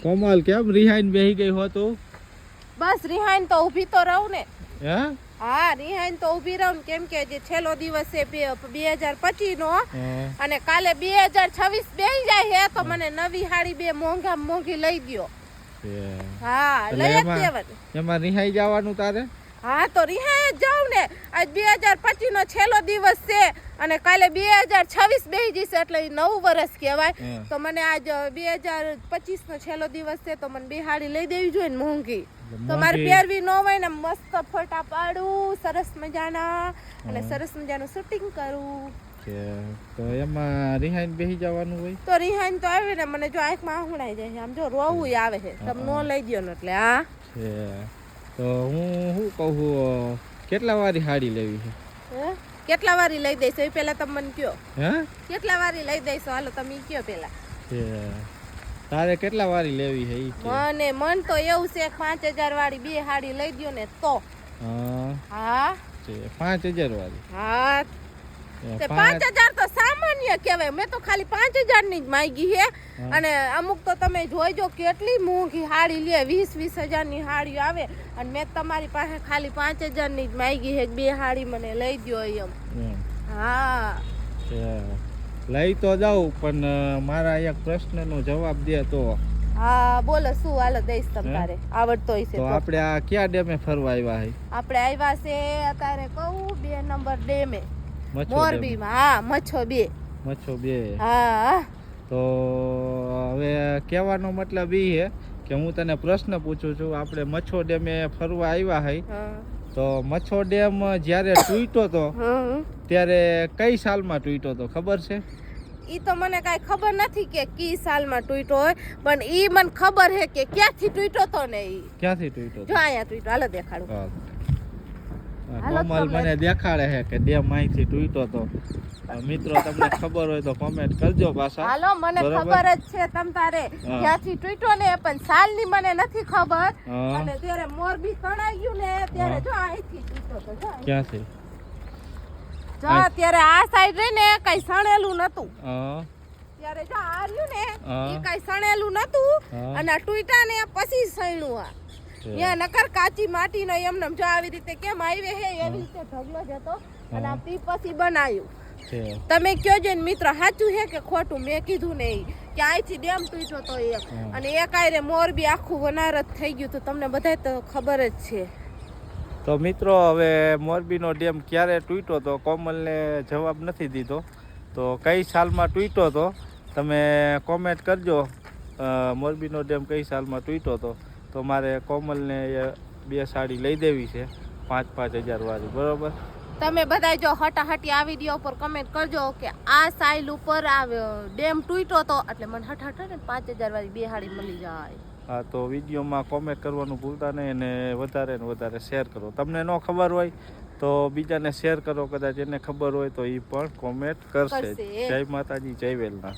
કોમલ કેમ રિહાઈન બેહી ગઈ હો તું? બસ રિહાઈન તો ઊભી તો રહું ને. હે? હા, રિહાઈન તો ઊભી રહું કેમ કે જે છેલ્લો દિવસ છે 2025 નો અને કાલે 2026 બેહી જાય હે તો મને નવી હાડી બે મોંઘી લઈ દ્યો. હા, લઈ જ દેવાની. એમાં રિહાઈ જવાનું તારે? હા, તો રિહાઈ જ જાઉં ને. આજ 2025 નો છેલ્લો દિવસ છે અને કાલે 2026 બેહી જશે એટલે નવું વર્ષ કહેવાય. તો મને આજ 2025 નો છેલ્લો દિવસ છે તો મને બે હાડી લઈ દેવી જોઈએ ને મોંઘી. તો મારે પહેરવી ન હોય ને મસ્ત ફોટા પાડું સરસ મજાના અને સરસ મજાનું શૂટિંગ કરું. તો એમાં રિહાઈન બેહી જવાનું હોય? તો રિહાઈન તો આવે ને મને જો આંખમાં આહુણાઈ જાય આમ જો રોવું આવે છે. તમે નો લઈ દ્યો ને એટલે હા. તો હું શું કહું કેટલા વારી હાડી લેવી છે? હે? કેટલા વારી લઈ દઈશ એ પહેલા તમે મને કયો. હે? કેટલા વારી લઈ દઈશ હાલો તમે કયો પહેલા. તારે કેટલા વારી લેવી છે ઈ કે? મન તો એવું છે 5000 વાળી બે હાડી લઈ દ્યો ને તો. હા 5000 વાળી? હા 5000 તો સામાન્ય કહેવાય. મેં તો ખાલી 5000 ની જ માંગી છે અને અમુક તો તમે જોઈજો કેટલી મોંઘી હાડી લે 20,000 ની હાડી આવે અને મેં તમારી પાસે ખાલી 5000 ની જ માંગી છે બે હાડી મને લઈ દ્યો એમ. હા લઈ તો જાઉં પણ મારા એક પ્રશ્નનો જવાબ દે તો. હા બોલો શું હાલો દઈશ તમારે આવડતો હશે તો આપણે આ કયા ડેમે ફરવા આવ્યા છે? આપણે આવ્યા છે અત્યારે કહું 2 નંબર ડેમે મોરબીમાં. હા મચ્છો 2. હા તો હવે કહેવાનો મતલબ ઈ છે કે હું તને પ્રશ્ન પૂછું છું. આપણે મચ્છો ડેમે ફરવા આવ્યા છે તો મચ્છો ડેમ જ્યારે તૂટ્યો તો ત્યારે કઈ સાલમાં તૂટ્યો તો ખબર છે? ઈ તો મને કાઈ ખબર નથી કે કી સાલમાં તૂટ્યો હોય પણ ઈ મને ખબર છે કે ક્યાંથી તૂટ્યો તો ને ઈ. ક્યાંથી તૂટ્યો? જો અહીંયા તૂટ્યો. હાલો દેખાડું. કોમલ મને દેખાડે છે કે ડેમ અહીંથી તૂટ્યો તો. મિત્રો તમને ખબર હોય તો કોમેન્ટ કરજો પાછા. હાલો મને ખબર જ છે તમ તારે ક્યાંથી તૂટ્યો ને પણ સાલની મને નથી ખબર અને ત્યારે મોરબી તણાઈ ગયું ને ત્યારે જો અહીંથી તૂટ્યો તો. જો ક્યાંથી? જો ત્યારે આ સાઈડ રે ને કઈ સણેલું નતું. ત્યારે જો આ રહ્યું ને ઈ કઈ સણેલું નતું અને આ તૂટ્યા ને પછી સણ્યું. આ ત્યાં નકર કાચી માટીનો એમને જો આવી રીતે કેમ આવી હે એવી રીતે ઢગલો જ હતો અને આ પી પછી બનાવ્યું. તમે કયો છો ને મિત્રો સાચું છે કે ખોટું? મેં કીધું ને કે અહીંથી ડેમ તૂટ્યો તો એક અને એક આયરે મોરબી આખું વનારત થઈ ગયું તો તમને બધાય તો ખબર જ છે. તો મિત્રો હવે મોરબીનો ડેમ ક્યારે તૂટ્યો તો કોમલને જવાબ નથી દીધો તો કઈ સાલમાં તૂટ્યો તો તમે કોમેન્ટ કરજો. મોરબીનો ડેમ કઈ સાલમાં તૂટ્યો તો મારે કોમલને બે સાડી લઈ દેવી છે 5,000 વાળી. બરોબર? તમે બધા જો હટાહટી આ વિડીયો ઉપર કમેન્ટ કરજો કે આ સાઈલ ઉપર આ ડેમ તૂટ્યો તો એટલે મને હટાહટ ને 5,000 વાળી બે હાડી મળી જાય. હા તો વિડીયોમાં કોમેન્ટ કરવાનું ભૂલતા નહીં અને વધારે ને વધારે શેર કરો. તમને ન ખબર હોય તો બીજાને શેર કરો. કદાચ એને ખબર હોય તો એ પણ કોમેન્ટ કરશે. જય માતાજી, જય વેલનાથ.